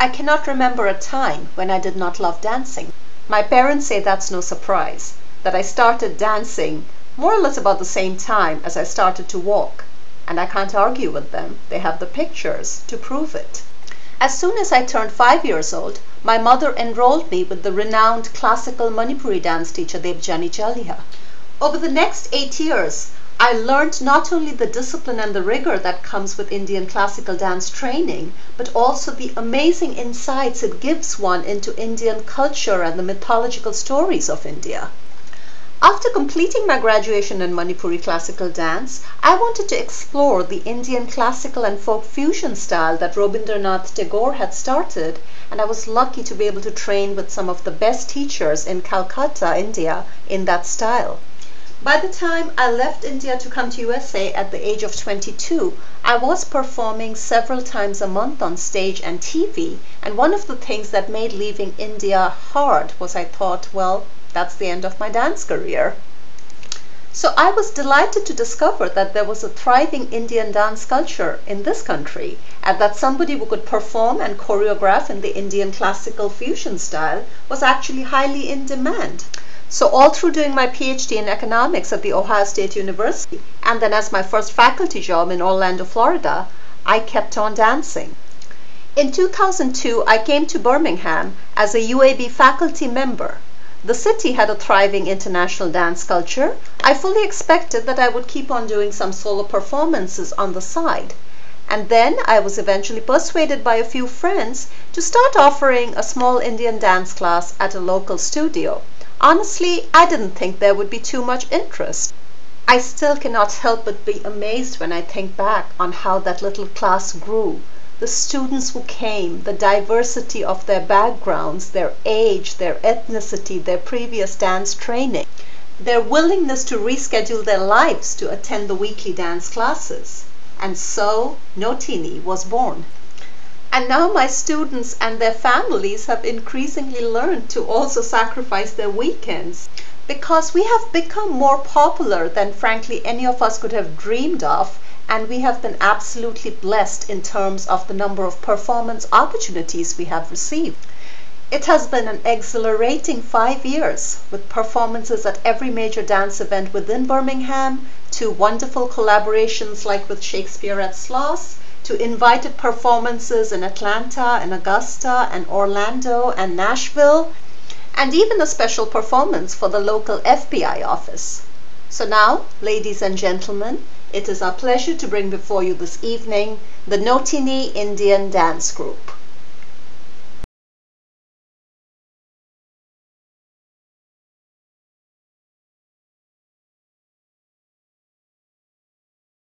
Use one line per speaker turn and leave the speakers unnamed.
I cannot remember a time when I did not love dancing. My parents say that's no surprise, that I started dancing more or less about the same time as I started to walk, and I can't argue with them. They have the pictures to prove it. As soon as I turned 5 years old, my mother enrolled me with the renowned classical Manipuri dance teacher Devjani Chalia. Over the next 8 years, I learned not only the discipline and the rigor that comes with Indian classical dance training, but also the amazing insights it gives one into Indian culture and the mythological stories of India. After completing my graduation in Manipuri classical dance, I wanted to explore the Indian classical and folk fusion style that Rabindranath Tagore had started, and I was lucky to be able to train with some of the best teachers in Calcutta, India, in that style. By the time I left India to come to USA at the age of 22, I was performing several times a month on stage and TV, and one of the things that made leaving India hard was I thought, well, that's the end of my dance career. So I was delighted to discover that there was a thriving Indian dance culture in this country, and that somebody who could perform and choreograph in the Indian classical fusion style was actually highly in demand. So all through doing my PhD in economics at the Ohio State University, and then as my first faculty job in Orlando, Florida, I kept on dancing. In 2002, I came to Birmingham as a UAB faculty member. The city had a thriving international dance culture. I fully expected that I would keep on doing some solo performances on the side. And then I was eventually persuaded by a few friends to start offering a small Indian dance class at a local studio. Honestly, I didn't think there would be too much interest. I still cannot help but be amazed when I think back on how that little class grew. The students who came, the diversity of their backgrounds, their age, their ethnicity, their previous dance training, their willingness to reschedule their lives to attend the weekly dance classes. And so, Notinee was born. And now my students and their families have increasingly learned to also sacrifice their weekends, because we have become more popular than frankly any of us could have dreamed of, and we have been absolutely blessed in terms of the number of performance opportunities we have received. It has been an exhilarating 5 years, with performances at every major dance event within Birmingham, to wonderful collaborations like with Shakespeare at Sloss, to invited performances in Atlanta and Augusta and Orlando and Nashville, and even a special performance for the local FBI office. So now, ladies and gentlemen, it is our pleasure to bring before you this evening the Notinee Indian Dance Group.